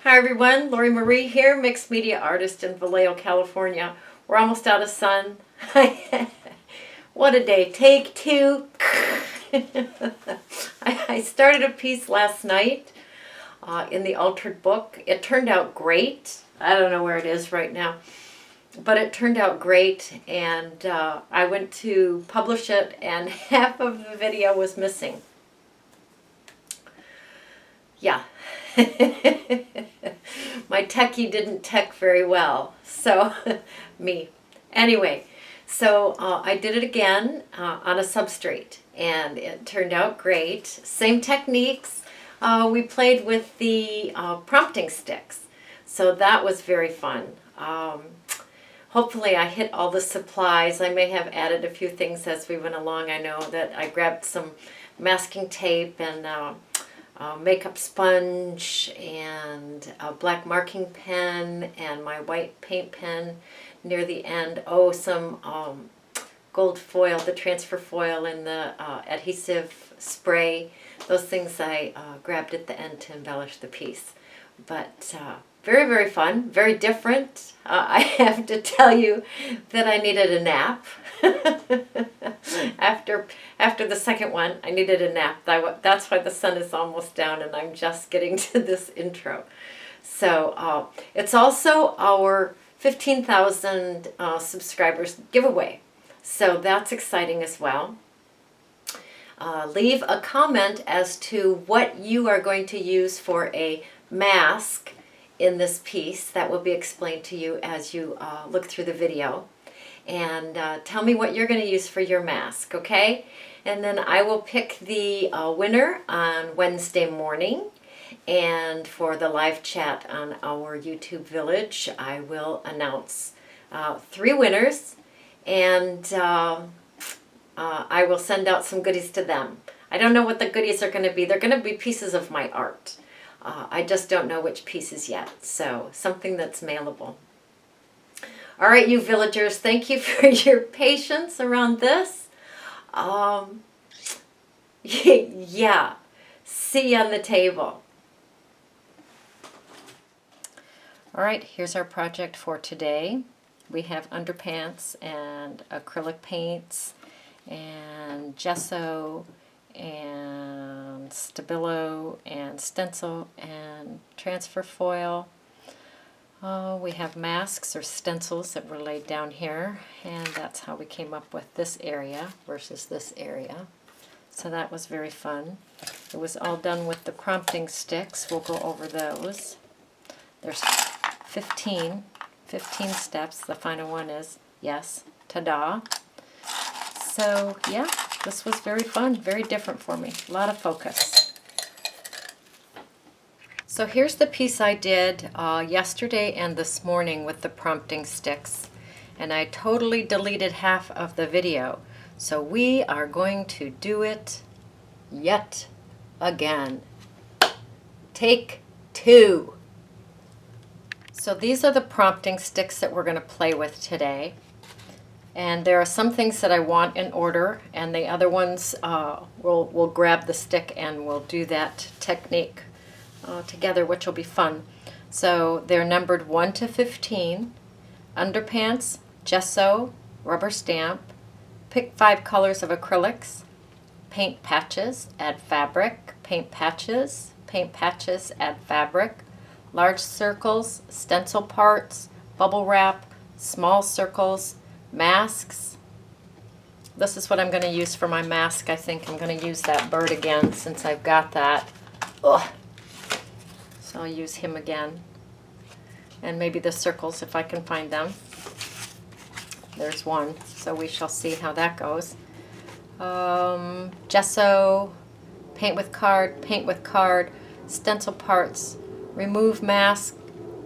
Hi everyone, Lori Marie here, mixed media artist in Vallejo, California. We're almost out of sun. What a day. Take two. I started a piece last night in the altered book. It turned out great. I don't know where it is right now, but it turned out great, and I went to publish it and half of the video was missing. Yeah. My techie didn't tech very well, so me. Anyway, so I did it again on a substrate, and it turned out great. Same techniques. We played with the prompting sticks, so that was very fun. Hopefully I hit all the supplies. I may have added a few things as we went along. I know that I grabbed some masking tape and makeup sponge and a black marking pen and my white paint pen near the end. Oh, some gold foil, the transfer foil and the adhesive spray. Those things I grabbed at the end to embellish the piece. But very, very fun, very different. I have to tell you that I needed a nap. After the second one, I needed a nap. That's why the sun is almost down and I'm just getting to this intro. So it's also our 15,000 subscribers giveaway. So that's exciting as well. Leave a comment as to what you are going to use for a mask in this piece. That will be explained to you as you look through the video. And tell me what you're going to use for your mask, okay? And then I will pick the winner on Wednesday morning. And for the live chat on our YouTube Village, I will announce 3 winners. And I will send out some goodies to them. I don't know what the goodies are going to be. They're going to be pieces of my art. I just don't know which pieces yet. So something that's mailable. All right, you villagers, thank you for your patience around this. Yeah, see you on the table. All right, here's our project for today. We have underpants and acrylic paints and gesso and stabilo and stencil and transfer foil. We have masks or stencils that were laid down here, and that's how we came up with this area versus this area. So that was very fun. It was all done with the prompting sticks. We'll go over those. There's 15 steps. The final one is yes, ta-da. So yeah, this was very fun, very different for me. A lot of focus. So here's the piece I did yesterday and this morning with the prompting sticks. And I totally deleted half of the video. So we are going to do it yet again. Take 2. So these are the prompting sticks that we're going to play with today. And there are some things that I want in order, and the other ones we'll grab the stick and we'll do that technique together, which will be fun. So they're numbered 1 to 15. Underpants, gesso, rubber stamp, pick 5 colors of acrylics, paint patches, add fabric, paint patches, add fabric, large circles, stencil parts, bubble wrap, small circles, masks. This is what I'm going to use for my mask. I think I'm going to use that bird again since I've got that. Ugh. So I'll use him again. And maybe the circles if I can find them. There's one. So we shall see how that goes. Gesso, paint with card, stencil parts, remove mask,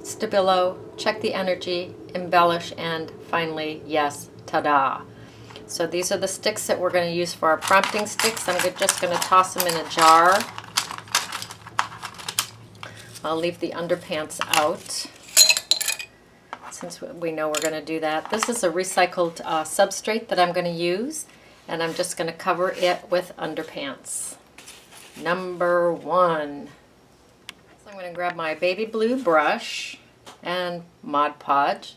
stabilo, check the energy, embellish, and finally, yes, ta-da. So these are the sticks that we're going to use for our prompting sticks. I'm just going to toss them in a jar. I'll leave the underpants out since we know we're going to do that. This is a recycled substrate that I'm going to use, and I'm just going to cover it with underpants. Number 1. So I'm going to grab my baby blue brush and Mod Podge,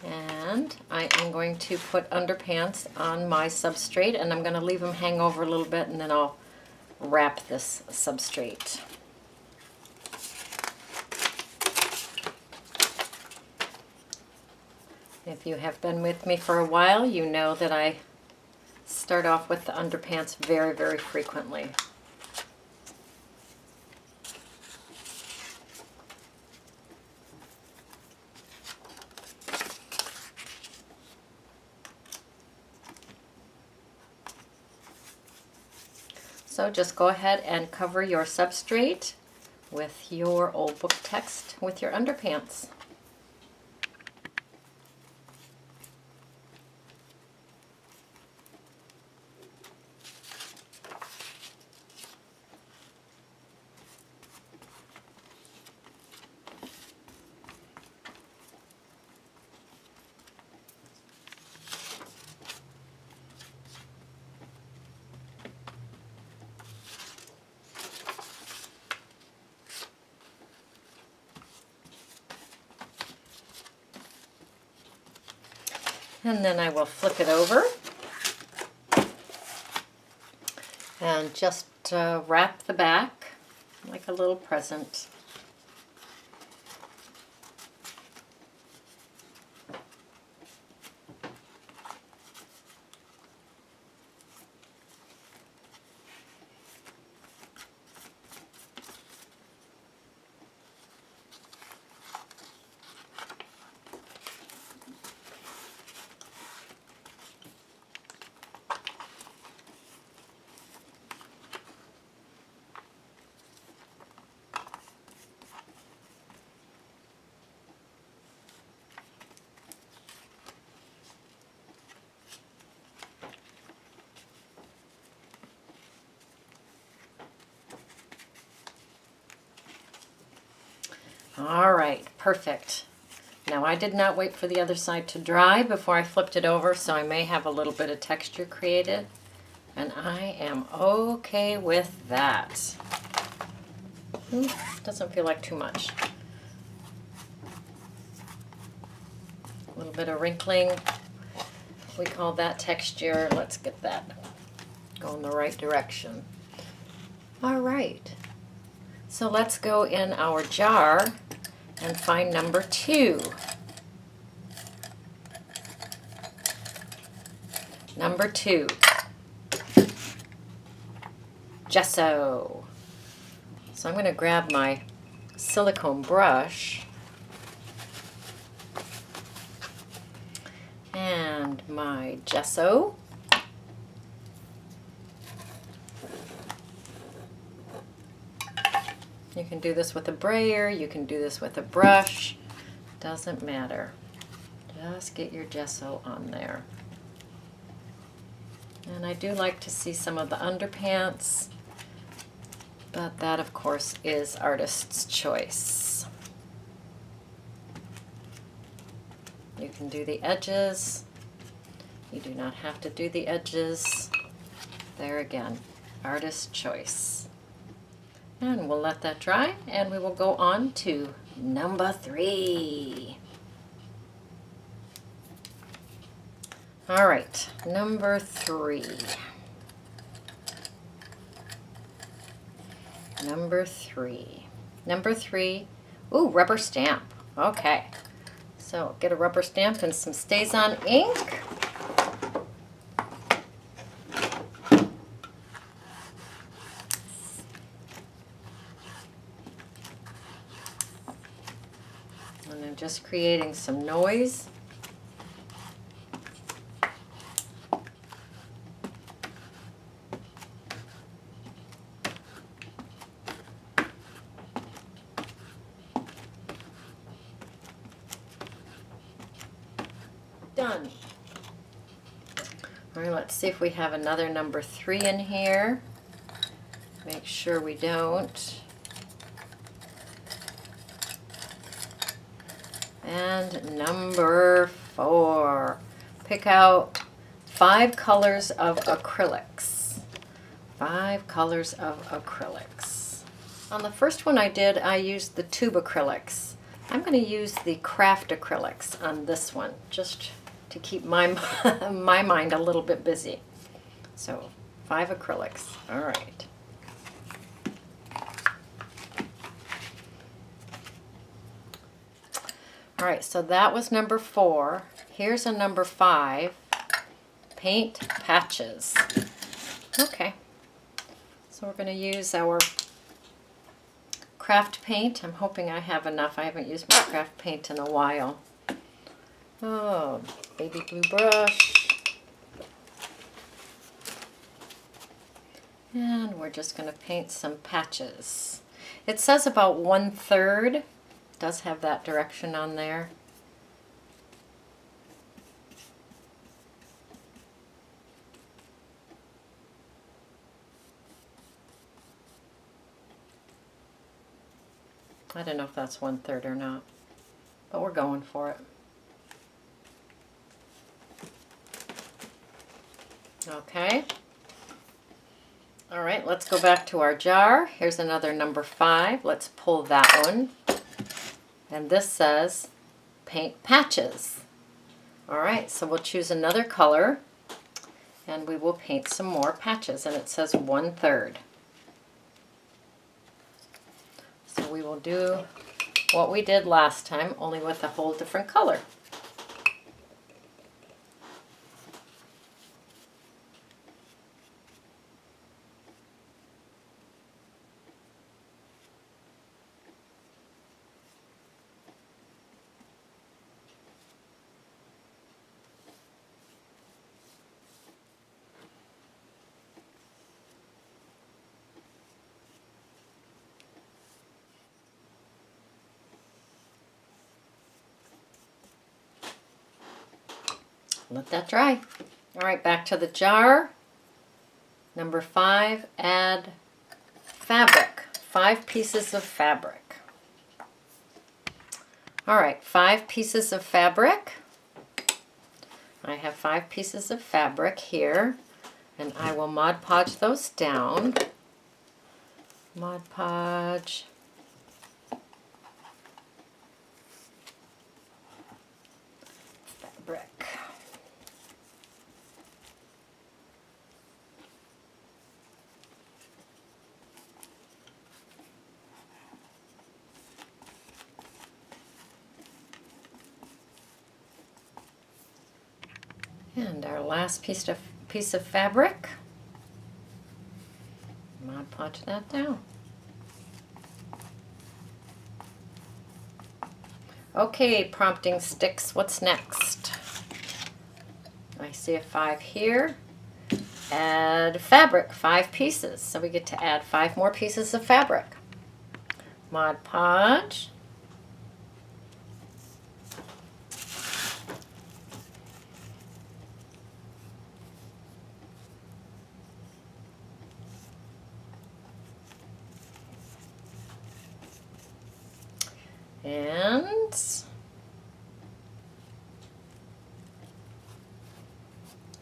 and I am going to put underpants on my substrate, and I'm going to leave them hang over a little bit, and then I'll wrap this substrate. If you have been with me for a while, you know that I start off with the underpants very, very frequently. So just go ahead and cover your substrate with your old book text with your underpants. And then I will flip it over and just wrap the back like a little present. All right, perfect. Now I did not wait for the other side to dry before I flipped it over, so I may have a little bit of texture created, and I am okay with that. Doesn't feel like too much. A little bit of wrinkling. We call that texture. Let's get that going the right direction. All right. So let's go in our jar and find number 2. Number 2, gesso. So I'm going to grab my silicone brush and my gesso. You can do this with a brayer, you can do this with a brush, doesn't matter. Just get your gesso on there. And I do like to see some of the underpants, but that of course is artist's choice. You can do the edges, you do not have to do the edges. There again, artist's choice. And we'll let that dry, and we will go on to number 3. All right, number 3. Number 3, ooh, rubber stamp. Okay, so get a rubber stamp and some Stays-On ink. And I'm just creating some noise. Done. All right, let's see if we have another number 3 in here. Make sure we don't. And number 4. Pick out 5 colors of acrylics. 5 colors of acrylics. On the first one I did, I used the tube acrylics. I'm going to use the craft acrylics on this one, just to keep my, my mind a little bit busy. So 5 acrylics, all right. All right, so that was number 4. Here's a number 5, paint patches. Okay, so we're going to use our craft paint. I'm hoping I have enough. I haven't used my craft paint in a while. Oh, baby blue brush. And we're just going to paint some patches. It says about 1/3. Does have that direction on there. I don't know if that's 1/3 or not, but we're going for it. Okay. All right, let's go back to our jar. Here's another number 5. Let's pull that one. And this says paint patches. All right, so we'll choose another color and we will paint some more patches, and it says 1/3. So we will do what we did last time, only with a whole different color. Let that dry. All right, back to the jar. Number 5, add fabric. 5 pieces of fabric. All right, 5 pieces of fabric. I have 5 pieces of fabric here, and I will Mod Podge those down. Mod Podge. Fabric. And our last piece of fabric. Mod Podge that down. Okay, prompting sticks, what's next? I see a 5 here. Add fabric, 5 pieces. So we get to add 5 more pieces of fabric. Mod Podge. And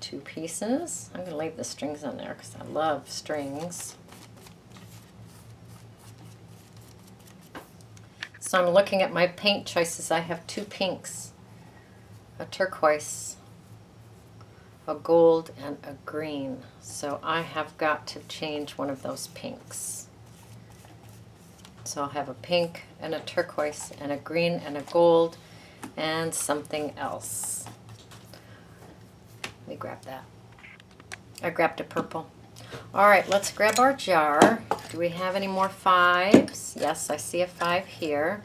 2 pieces. I'm going to leave the strings on there because I love strings. So I'm looking at my paint choices. I have 2 pinks, a turquoise, a gold, and a green. So I have got to change one of those pinks. So I'll have a pink and a turquoise and a green and a gold and something else. Let me grab that. I grabbed a purple. All right, let's grab our jar. Do we have any more 5s? Yes, I see a 5 here.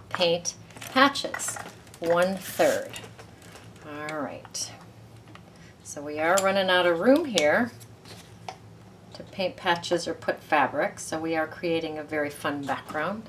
Paint patches, 1/3. All right. So we are running out of room here to paint patches or put fabric, so we are creating a very fun background.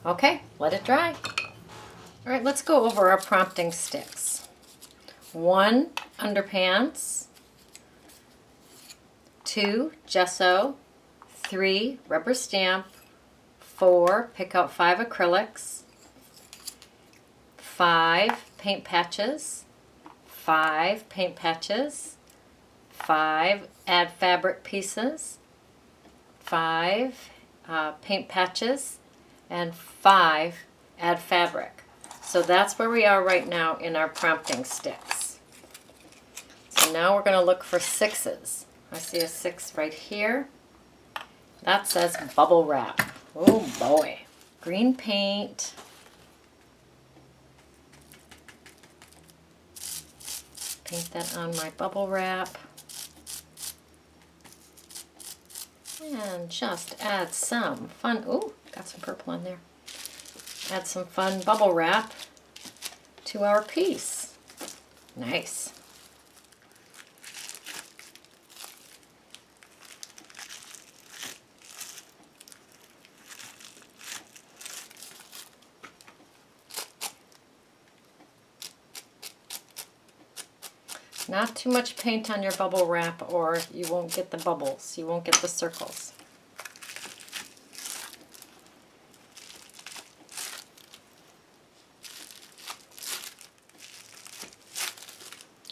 Okay, let it dry. All right, let's go over our prompting sticks. 1 underpants, 2 gesso, 3 rubber stamp, 4 pick out 5 acrylics, 5 paint patches, 5 paint patches, 5 add fabric pieces, 5 paint patches, and 5 add fabric. So that's where we are right now in our prompting sticks. So now we're going to look for 6s. I see a 6 right here. That says bubble wrap. Oh boy. Green paint. Paint that on my bubble wrap. And just add some fun, ooh, got some purple on there. Add some fun bubble wrap to our piece. Nice. Not too much paint on your bubble wrap or you won't get the bubbles, you won't get the circles.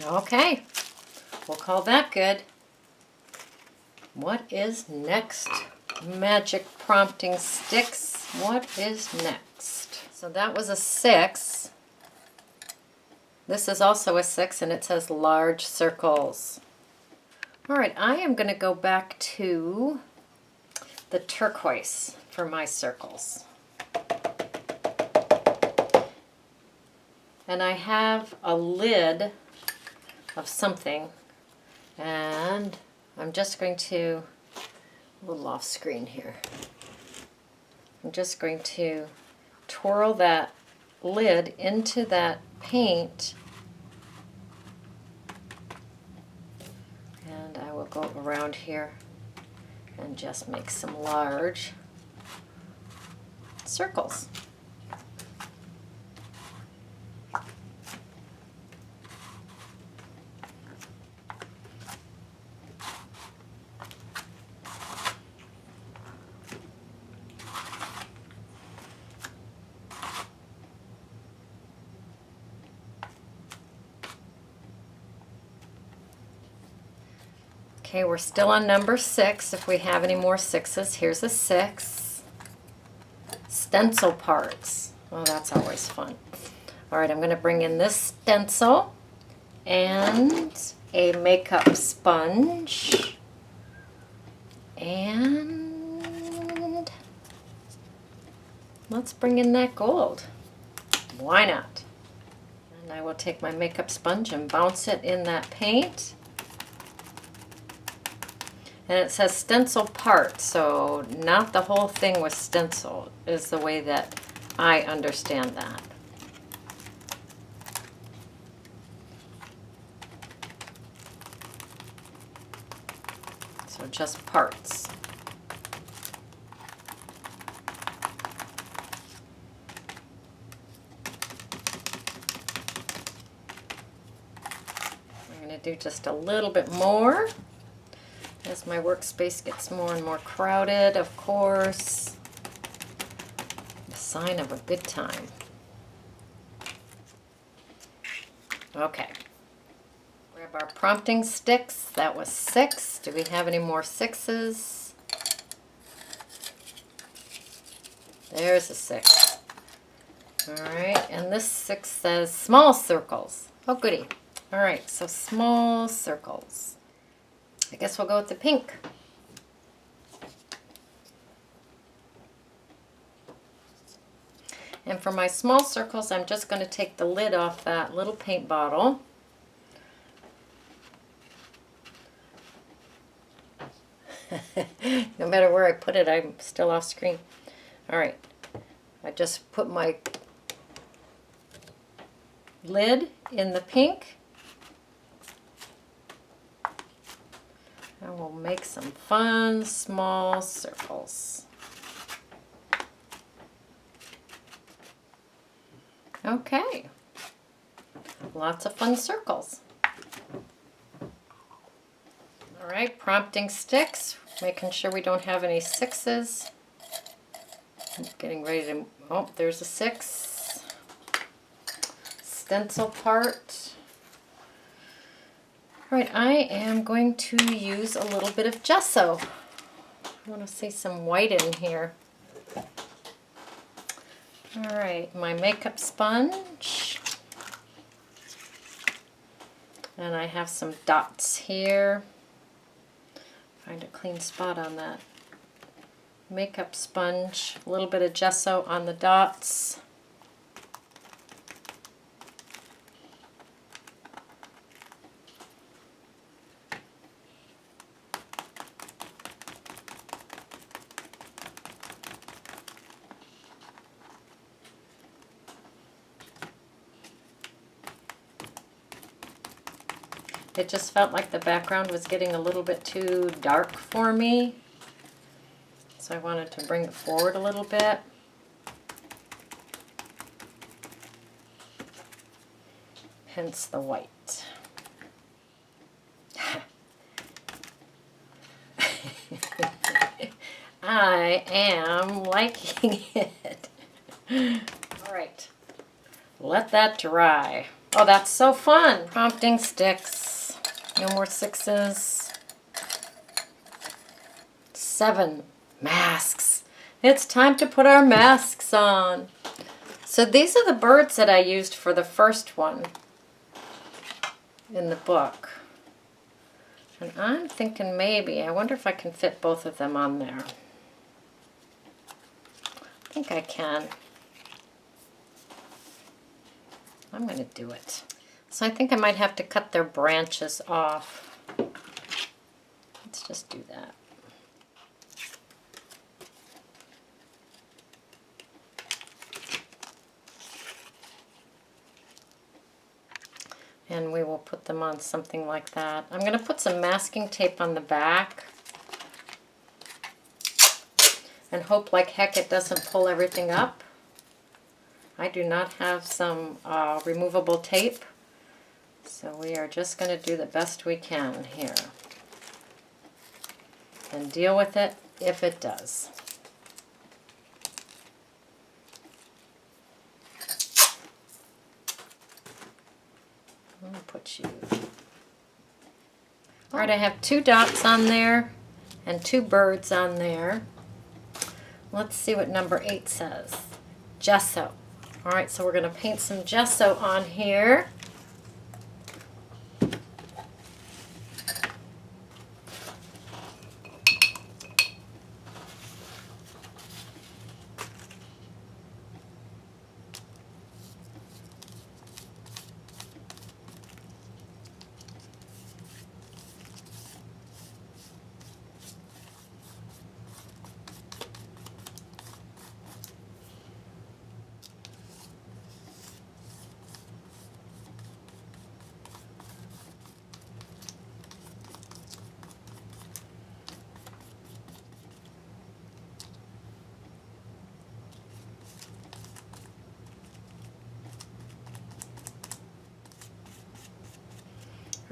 Okay, we'll call that good. What is next? Magic prompting sticks. What is next? So that was a 6. This is also a 6 and it says large circles. All right, I am going to go back to the turquoise for my circles. And I have a lid of something, and I'm just going to, a little off screen here, I'm just going to twirl that lid into that paint, and I will go around here and just make some large circles. Okay, we're still on number 6. If we have any more 6s, here's a 6. Stencil parts. Oh, that's always fun. All right, I'm going to bring in this stencil and a makeup sponge. And let's bring in that gold. Why not? And I will take my makeup sponge and bounce it in that paint. And it says stencil part, so not the whole thing was stencil, is the way that I understand that. So just parts. I'm going to do just a little bit more. As my workspace gets more and more crowded, of course. The sign of a good time. Okay. Grab our prompting sticks. That was 6. Do we have any more 6s? There's a 6. All right, and this 6 says small circles. Oh, goody. All right, so small circles. I guess we'll go with the pink. And for my small circles, I'm just going to take the lid off that little paint bottle. No matter where I put it, I'm still off screen. All right, I just put my lid in the pink. And we'll make some fun small circles. Okay, lots of fun circles. All right, prompting sticks, making sure we don't have any 6s. I'm getting ready to, oh, there's a 6. Stencil part. All right, I am going to use a little bit of gesso. I want to see some white in here. All right, my makeup sponge. And I have some dots here. Find a clean spot on that. Makeup sponge, a little bit of gesso on the dots. It just felt like the background was getting a little bit too dark for me. So I wanted to bring it forward a little bit. Hence the white. I am liking it. All right, let that dry. Oh, that's so fun. Prompting sticks. No more 6s. 7 masks. It's time to put our masks on. So these are the birds that I used for the first one in the book. And I'm thinking maybe, I wonder if I can fit both of them on there. I think I can. I'm going to do it. So I think I might have to cut their branches off. Let's just do that. And we will put them on something like that. I'm going to put some masking tape on the back and hope like heck it doesn't pull everything up. I do not have some removable tape, so we are just going to do the best we can here and deal with it if it does. I'm going to put you. All right, I have 2 dots on there and 2 birds on there. Let's see what number 8 says. Gesso. All right, so we're going to paint some gesso on here.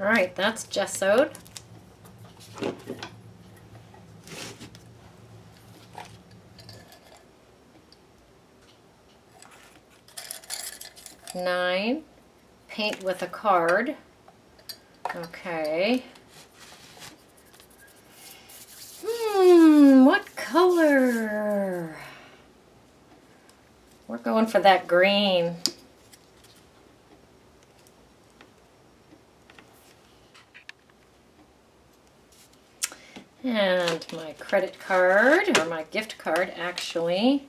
All right, that's gessoed. Nine, paint with a card. Okay. What color? We're going for that green. And my credit card, or my gift card actually.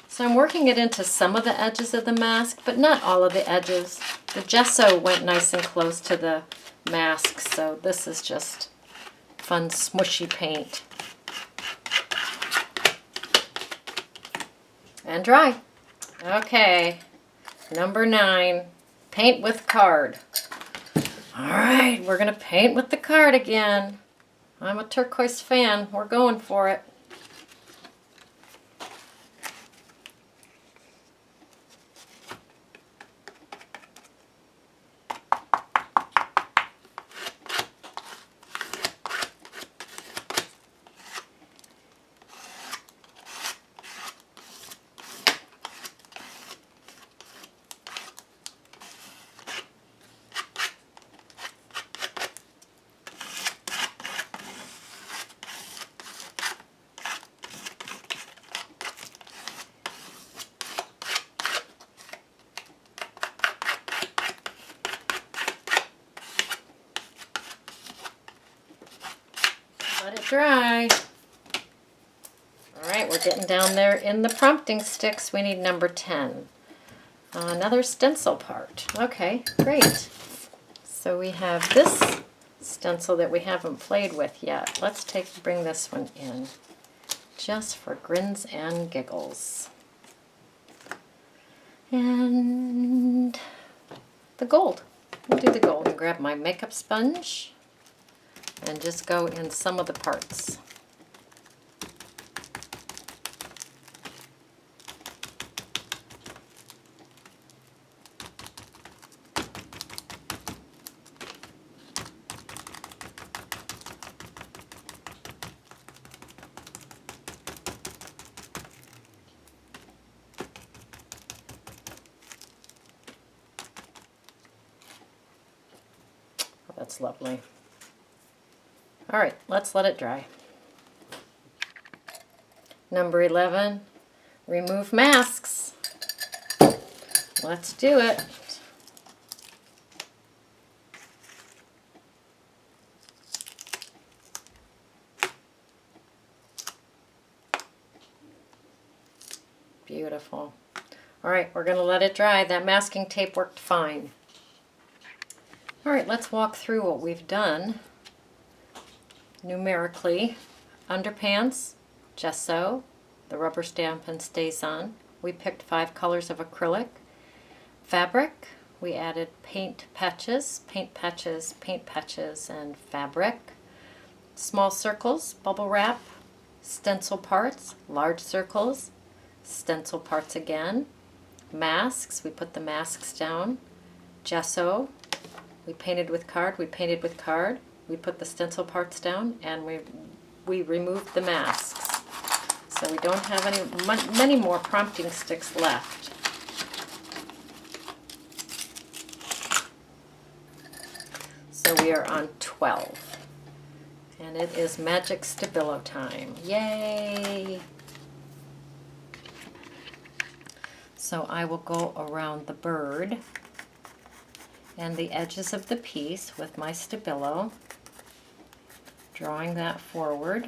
So I'm working it into some of the edges of the mask, but not all of the edges. The gesso went nice and close to the mask, so this is just fun smushy paint. And dry. Okay, Number 9, paint with card. All right, we're going to paint with the card again. I'm a turquoise fan. We're going for it. Let it dry. All right, we're getting down there in the prompting sticks. We need number 10. Another stencil part. Okay, great. So we have this stencil that we haven't played with yet. Let's bring this one in, just for grins and giggles. And the gold. We'll do the gold and grab my makeup sponge and just go in some of the parts. Oh, that's lovely. All right, let's let it dry. Number 11, remove masks. Let's do it. Beautiful. All right, we're going to let it dry. That masking tape worked fine. All right, let's walk through what we've done numerically. Underpants, gesso, the rubber stamp and stays on. We picked 5 colors of acrylic. Fabric, we added paint patches, paint patches, paint patches, and fabric. Small circles, bubble wrap, stencil parts, large circles, stencil parts again. Masks, we put the masks down. Gesso, we painted with card, we painted with card. We put the stencil parts down, and we removed the masks. So we don't have many more prompting sticks left. So we are on 12. And it is Magic Stabilo time. Yay! So I will go around the bird and the edges of the piece with my Stabilo, drawing that forward.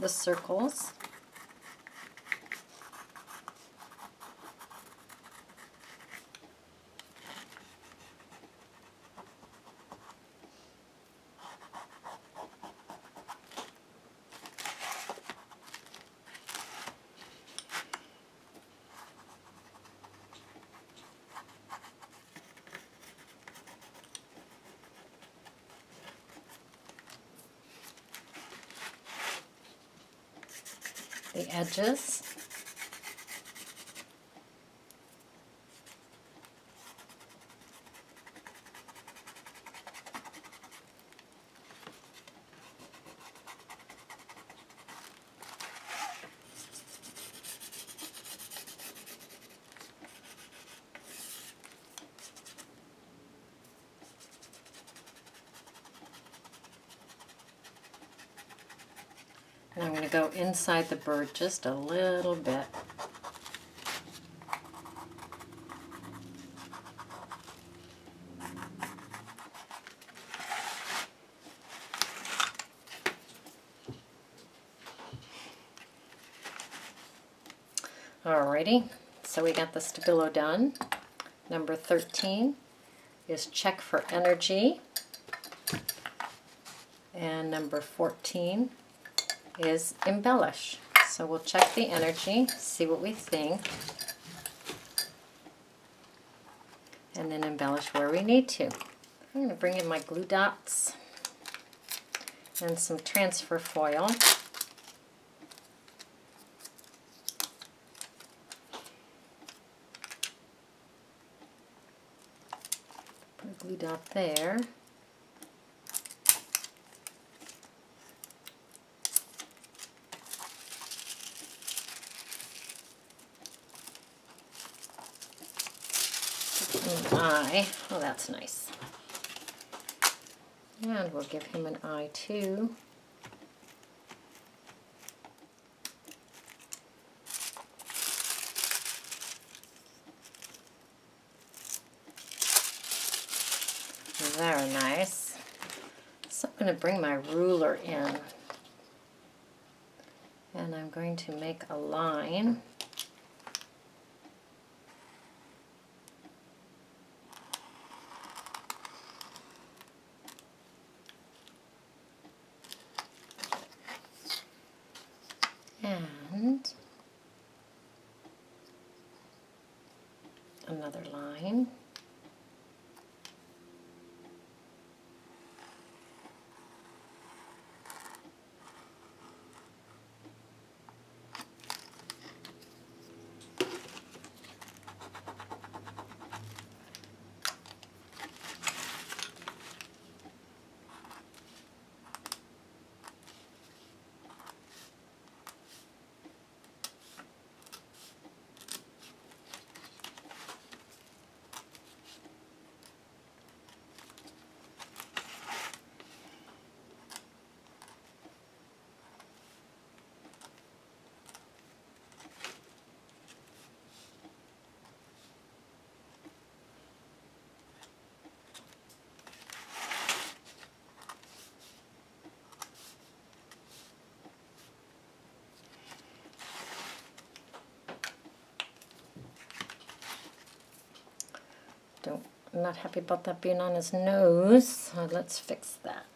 The circles. The edges. And I'm going to go inside the bird just a little bit. Alrighty, so we got the stabilo done. Number 13 is check for energy. And number 14 is embellish. So we'll check the energy, see what we think, and then embellish where we need to. I'm going to bring in my glue dots and some transfer foil. Put a glue dot there. An eye. Oh, that's nice. And we'll give him an eye too. Very nice. So I'm going to bring my ruler in, and I'm going to make a line. And another line. I'm not happy about that being on his nose, so let's fix that.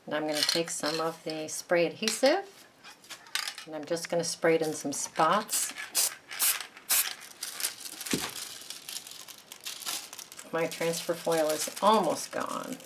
And I'm going to take some of the spray adhesive, and I'm just going to spray it in some spots. my transfer foil is almost gone.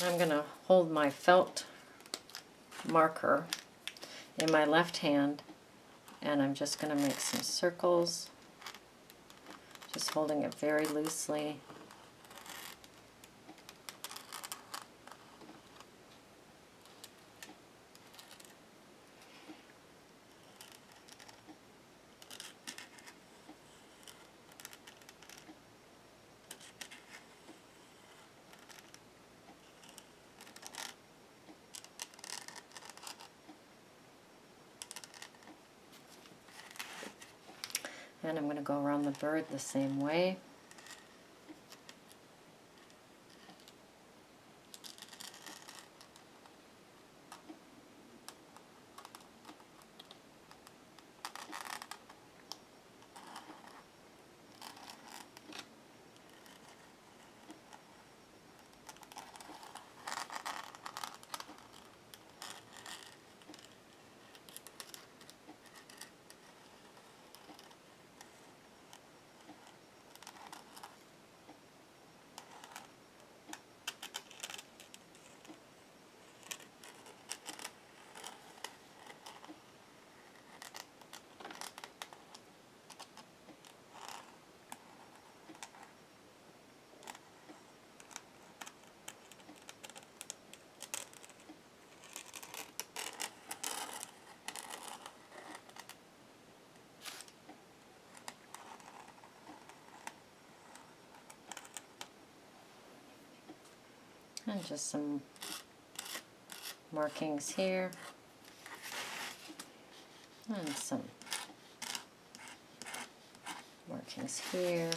I'm going to hold my felt marker in my left hand, and I'm just going to make some circles, just holding it very loosely. And I'm going to go around the bird the same way. And just some markings here, and some markings here.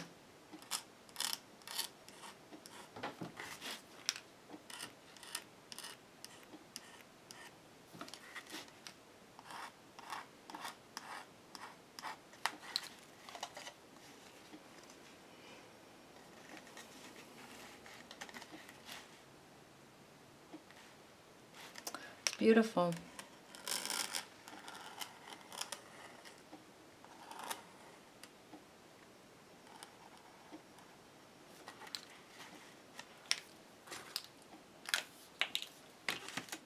Beautiful.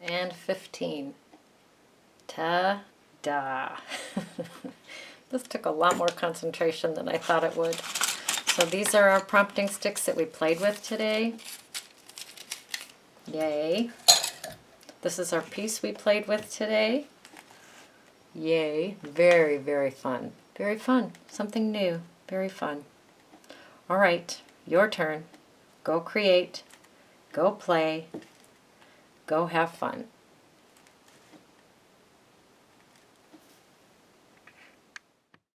And 15. Ta-da! This took a lot more concentration than I thought it would. So these are our prompting sticks that we played with today. Yay! This is our piece we played with today. Yay. Very, very fun. Very fun. Something new. Very fun. All right, your turn. Go create. Go play. Go have fun.